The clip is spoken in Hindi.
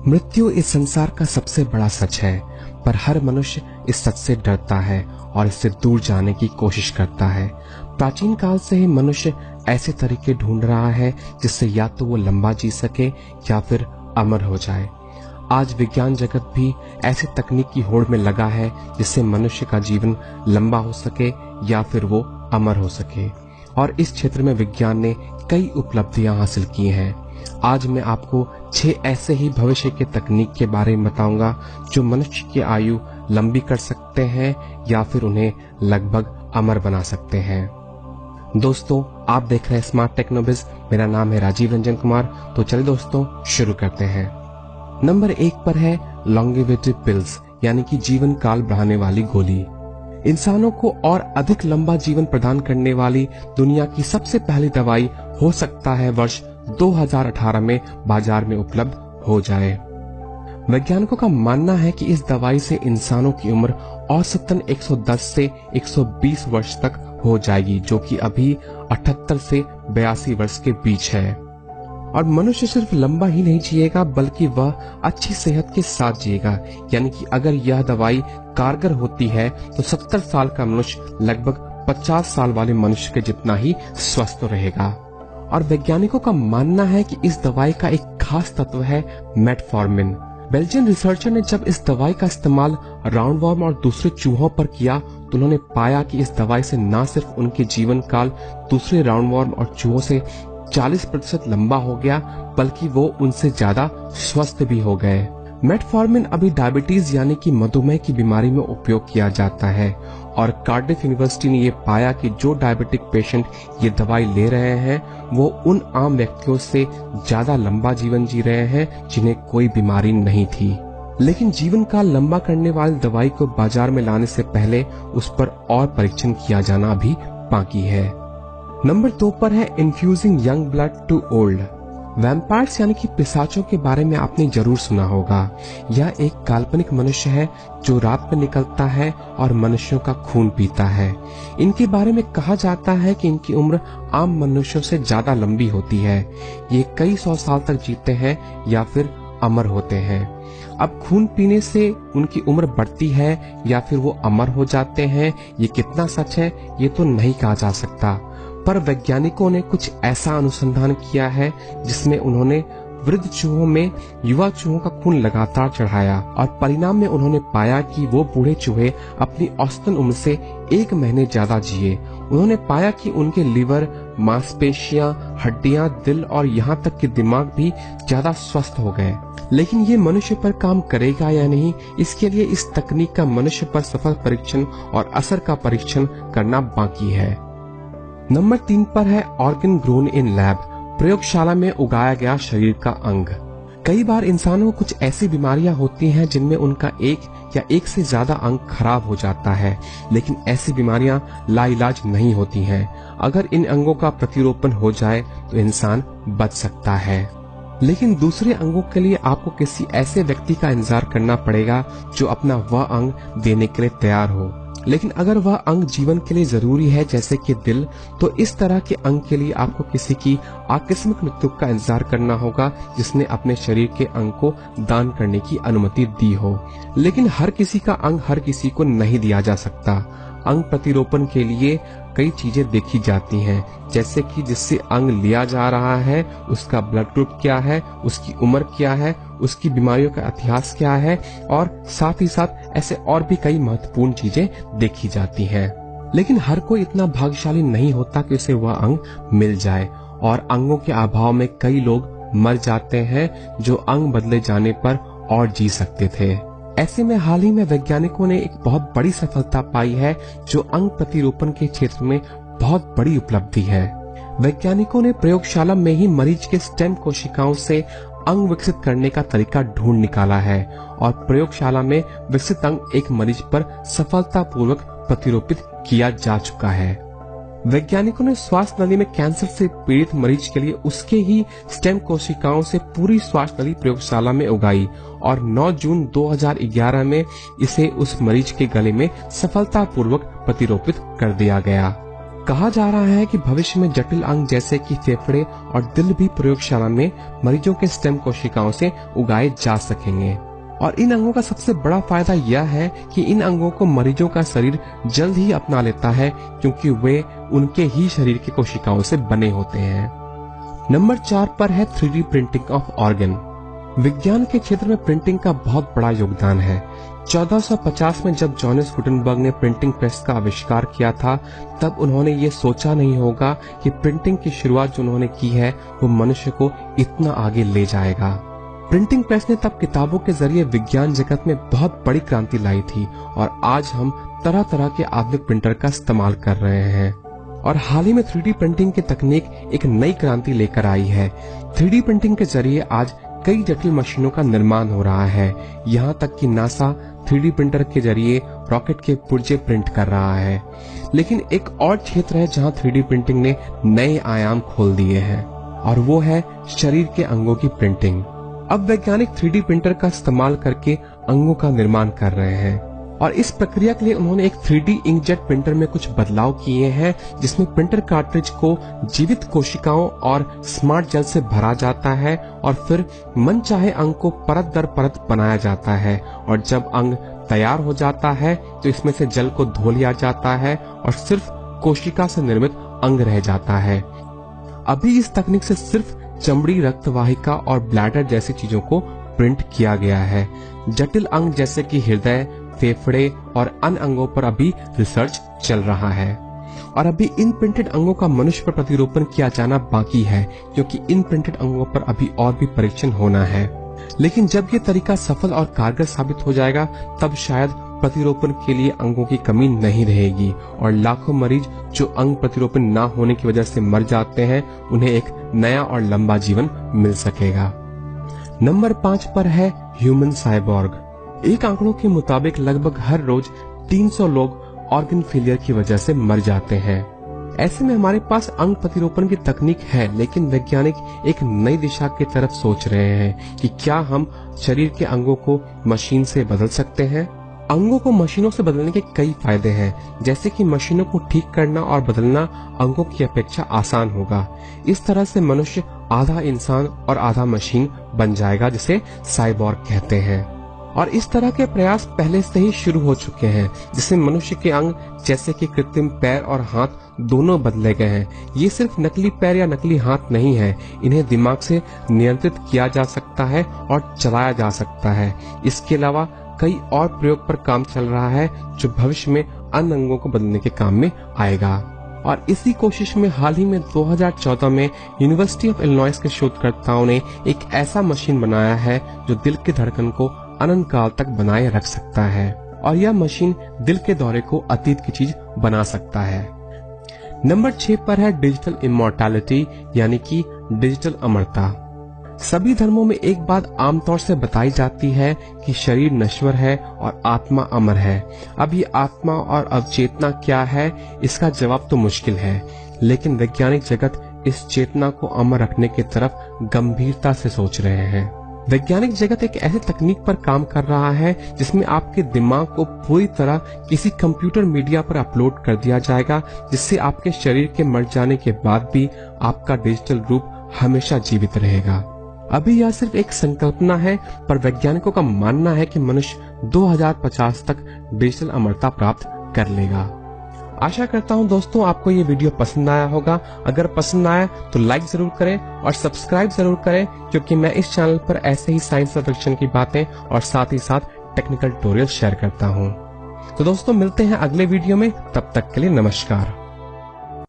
मृत्यु इस संसार का सबसे बड़ा सच है, पर हर मनुष्य इस सच से डरता है और इससे दूर जाने की कोशिश करता है। प्राचीन काल से ही मनुष्य ऐसे तरीके ढूंढ रहा है जिससे या तो वो लंबा जी सके या फिर अमर हो जाए। आज विज्ञान जगत भी ऐसे तकनीक की होड़ में लगा है जिससे मनुष्य का जीवन लंबा हो सके या फिर वो अमर हो सके, और इस क्षेत्र में विज्ञान ने कई उपलब्धियां हासिल की हैं। आज मैं आपको 6 ऐसे ही भविष्य के तकनीक के बारे में बताऊंगा जो मनुष्य की आयु लंबी कर सकते हैं या फिर उन्हें लगभग अमर बना सकते हैं। दोस्तों, आप देख रहे हैं स्मार्ट टेक्नोबिज। मेरा नाम है राजीव रंजन कुमार। तो चलिए दोस्तों शुरू करते हैं। नंबर 1 पर है लॉन्गेविटी पिल्स, यानी कि जीवन काल बढ़ाने वाली गोली। इंसानों को और अधिक लंबा जीवन प्रदान करने वाली दुनिया की सबसे पहली दवाई हो सकता है वर्ष 2018 में बाजार में उपलब्ध हो जाए। वैज्ञानिकों का मानना है कि इस दवाई से इंसानों की उम्र औसतन 110 से 120 वर्ष तक हो जाएगी, जो कि अभी 78 से 82 वर्ष के बीच है। और मनुष्य सिर्फ लंबा ही नहीं जिएगा बल्कि वह अच्छी सेहत के साथ जिएगा, यानी कि अगर यह दवाई कारगर होती है तो 70 साल का मनुष्य लगभग 50 साल वाले मनुष्य के जितना ही स्वस्थ रहेगा। और वैज्ञानिकों का मानना है कि इस दवाई का एक खास तत्व है मेटफॉर्मिन। बेल्जियन रिसर्चर ने जब इस दवाई का इस्तेमाल राउंडवॉर्म और दूसरे चूहों पर किया तो उन्होंने पाया कि इस दवाई से न सिर्फ उनके जीवन काल दूसरे राउंडवॉर्म और चूहों से 40% लंबा हो गया, बल्कि वो उनसे ज्यादा स्वस्थ भी हो गए। मेटफॉर्मिन अभी डायबिटीज यानी कि मधुमेह की बीमारी में उपयोग किया जाता है, और कार्डिफ यूनिवर्सिटी ने ये पाया कि जो डायबिटिक पेशेंट ये दवाई ले रहे हैं वो उन आम व्यक्तियों से ज्यादा लंबा जीवन जी रहे हैं जिन्हें कोई बीमारी नहीं थी। लेकिन जीवन काल लंबा करने वाली दवाई को बाजार में लाने से पहले उस पर और परीक्षण किया जाना अभी बाकी है। नंबर 2 पर है infusing young blood to old. Vampires यानी कि पिशाचों के बारे में आपने जरूर सुना होगा। यह एक काल्पनिक मनुष्य है जो रात में निकलता है और मनुष्यों का खून पीता है। इनके बारे में कहा जाता है कि इनकी उम्र आम मनुष्यों से ज्यादा लंबी होती है। ये कई 100 साल तक जीते हैं या फिर अमर होते हैं। अब खून पीने से उनकी उम्र बढ़ती है या फिर वो अमर हो जाते हैं, ये कितना सच है ये तो नहीं कहा जा सकता, पर वैज्ञानिकों ने कुछ ऐसा अनुसंधान किया है जिसमें उन्होंने वृद्ध चूहों में युवा चूहों का खून लगातार चढ़ाया, और परिणाम में उन्होंने पाया कि वो बूढ़े चूहे अपनी औसतन उम्र से 1 महीने ज्यादा जिए। उन्होंने पाया कि उनके लीवर, मांसपेशियां, हड्डियां, दिल और यहाँ तक कि दिमाग भी ज्यादा स्वस्थ हो गए। लेकिन ये मनुष्य पर काम करेगा या नहीं, इसके लिए इस तकनीक का मनुष्य पर सफल परीक्षण और असर का परीक्षण करना बाकी है। नंबर 3 पर है ऑर्गन ग्रोन इन लैब, प्रयोगशाला में उगाया गया शरीर का अंग। कई बार इंसानों को कुछ ऐसी बीमारियां होती हैं जिनमें उनका एक या एक से ज्यादा अंग खराब हो जाता है, लेकिन ऐसी बीमारियां लाइलाज नहीं होती हैं। अगर इन अंगों का प्रतिरोपण हो जाए तो इंसान बच सकता है, लेकिन दूसरे अंगों के लिए आपको किसी ऐसे व्यक्ति का इंतजार करना पड़ेगा जो अपना वह अंग देने के लिए तैयार हो। लेकिन अगर वह अंग जीवन के लिए जरूरी है जैसे कि दिल, तो इस तरह के अंग के लिए आपको किसी की आकस्मिक मृत्यु का इंतजार करना होगा जिसने अपने शरीर के अंग को दान करने की अनुमति दी हो। लेकिन हर किसी का अंग हर किसी को नहीं दिया जा सकता। अंग प्रतिरोपण के लिए कई चीजें देखी जाती हैं, जैसे कि जिससे अंग लिया जा रहा है उसका ब्लड ग्रुप क्या है, उसकी उम्र क्या है, उसकी बीमारियों का इतिहास क्या है, और साथ ही साथ ऐसे और भी कई महत्वपूर्ण चीजें देखी जाती हैं। लेकिन हर कोई इतना भाग्यशाली नहीं होता कि उसे वह अंग मिल जाए, और अंगों के अभाव में कई लोग मर जाते हैं जो अंग बदले जाने पर और जी सकते थे। ऐसे में हाल ही में वैज्ञानिकों ने एक बहुत बड़ी सफलता पाई है जो अंग प्रतिरोपण के क्षेत्र में बहुत बड़ी उपलब्धि है। वैज्ञानिकों ने प्रयोगशाला में ही मरीज के स्टेम कोशिकाओं से अंग विकसित करने का तरीका ढूंढ निकाला है, और प्रयोगशाला में विकसित अंग एक मरीज पर सफलतापूर्वक प्रतिरोपित किया जा चुका है। वैज्ञानिकों ने श्वास नली में कैंसर से पीड़ित मरीज के लिए उसके ही स्टेम कोशिकाओं से पूरी श्वास नली प्रयोगशाला में उगाई, और 9 जून 2011 में इसे उस मरीज के गले में सफलतापूर्वक प्रतिरोपित कर दिया गया। कहा जा रहा है कि भविष्य में जटिल अंग जैसे कि फेफड़े और दिल भी प्रयोगशाला में मरीजों के स्टेम कोशिकाओं से उगाए जा सकेंगे। और इन अंगों का सबसे बड़ा फायदा यह है कि इन अंगों को मरीजों का शरीर जल्द ही अपना लेता है, क्योंकि वे उनके ही शरीर की कोशिकाओं से बने होते हैं। नंबर 4 पर है 3D प्रिंटिंग ऑफ ऑर्गन। विज्ञान के क्षेत्र में प्रिंटिंग का बहुत बड़ा योगदान है। 1450 में जब जोहान्स गुटेनबर्ग ने प्रिंटिंग प्रेस का आविष्कार किया था, तब उन्होंने ये सोचा नहीं होगा कि प्रिंटिंग की शुरुआत जो उन्होंने की है वो मनुष्य को इतना आगे ले जाएगा। प्रिंटिंग प्रेस ने तब किताबों के जरिए विज्ञान जगत में बहुत बड़ी क्रांति लाई थी और आज हम तरह तरह के आधुनिक प्रिंटर का इस्तेमाल कर रहे हैं। और हाल ही में 3D प्रिंटिंग की तकनीक एक नई क्रांति लेकर आई है। 3D प्रिंटिंग के जरिए आज कई जटिल मशीनों का निर्माण हो रहा है। यहाँ तक कि नासा 3D प्रिंटर के जरिए रॉकेट के पुर्जे प्रिंट कर रहा है। लेकिन एक और क्षेत्र है जहाँ 3D प्रिंटिंग ने नए आयाम खोल दिए हैं, और वो है शरीर के अंगों की प्रिंटिंग। अब वैज्ञानिक 3D प्रिंटर का इस्तेमाल करके अंगों का निर्माण कर रहे हैं, और इस प्रक्रिया के लिए उन्होंने एक 3D इंकजेट प्रिंटर में कुछ बदलाव किए हैं, जिसमें प्रिंटर कार्ट्रिज को जीवित कोशिकाओं और स्मार्ट जेल से भरा जाता है और फिर मनचाहे अंग को परत दर परत बनाया जाता है। और जब अंग तैयार हो जाता है तो इसमें से जेल को धो लिया जाता है और सिर्फ कोशिका से निर्मित अंग रह जाता है। अभी इस तकनीक से सिर्फ चमड़ी, रक्तवाहिका और ब्लैडर जैसी चीजों को प्रिंट किया गया है। जटिल अंग जैसे कि हृदय, फेफड़े और अन्य अंगों पर अभी रिसर्च चल रहा है, और अभी इन प्रिंटेड अंगों का मनुष्य पर प्रतिरूपण किया जाना बाकी है, क्योंकि इन प्रिंटेड अंगों पर अभी और भी परीक्षण होना है। लेकिन जब ये तरीका सफल और कारगर साबित हो जाएगा, तब शायद प्रतिरोपण के लिए अंगों की कमी नहीं रहेगी और लाखों मरीज जो अंग प्रतिरोपण न होने की वजह से मर जाते हैं, उन्हें एक नया और लंबा जीवन मिल सकेगा। नंबर 5 पर है ह्यूमन साइबॉर्ग। एक आंकड़ों के मुताबिक लगभग हर रोज 300 लोग ऑर्गन फेलियर की वजह से मर जाते हैं। ऐसे में हमारे पास अंग प्रतिरोपण की तकनीक है, लेकिन वैज्ञानिक एक नई दिशा की तरफ सोच रहे हैं कि क्या हम शरीर के अंगों को मशीन से बदल सकते हैं। अंगों को मशीनों से बदलने के कई फायदे हैं, जैसे कि मशीनों को ठीक करना और बदलना अंगों की अपेक्षा आसान होगा। इस तरह से मनुष्य आधा इंसान और आधा मशीन बन जाएगा, जिसे साइबॉर्ग कहते हैं। और इस तरह के प्रयास पहले से ही शुरू हो चुके हैं, जिसमें मनुष्य के अंग जैसे कि कृत्रिम पैर और हाथ दोनों बदले गए हैं। ये सिर्फ नकली पैर या नकली हाथ नहीं है, इन्हें दिमाग से नियंत्रित किया जा सकता है और चलाया जा सकता है। इसके अलावा कई और प्रयोग पर काम चल रहा है, जो भविष्य में अन्य अंगों को बदलने के काम में आएगा। और इसी कोशिश में हाल ही में 2014 में यूनिवर्सिटी ऑफ इलिनॉइस के शोधकर्ताओं ने एक ऐसा मशीन बनाया है जो दिल की धड़कन को अनंत काल तक बनाए रख सकता है, और यह मशीन दिल के दौरे को अतीत की चीज बना सकता है। नंबर 6 पर है डिजिटल इमॉर्टैलिटी, यानी कि डिजिटल अमरता। सभी धर्मों में एक बात आमतौर से बताई जाती है कि शरीर नश्वर है और आत्मा अमर है। अब ये आत्मा और अवचेतना क्या है, इसका जवाब तो मुश्किल है, लेकिन वैज्ञानिक जगत इस चेतना को अमर रखने की तरफ गंभीरता से सोच रहे हैं। वैज्ञानिक जगत एक ऐसी तकनीक पर काम कर रहा है जिसमें आपके दिमाग को पूरी तरह किसी कंप्यूटर मीडिया पर अपलोड कर दिया जाएगा, जिससे आपके शरीर के मर जाने के बाद भी आपका डिजिटल रूप हमेशा जीवित रहेगा। अभी यह सिर्फ एक संकल्पना है, पर वैज्ञानिकों का मानना है कि मनुष्य 2050 तक डिजिटल अमरता प्राप्त कर लेगा। आशा करता हूं दोस्तों आपको ये वीडियो पसंद आया होगा। अगर पसंद आया तो लाइक जरूर करें और सब्सक्राइब जरूर करें, क्योंकि मैं इस चैनल पर ऐसे ही साइंस प्रोडक्शन की बातें और साथ ही साथ टेक्निकल ट्यूटोरियल शेयर करता हूं। तो दोस्तों मिलते हैं अगले वीडियो में, तब तक के लिए नमस्कार।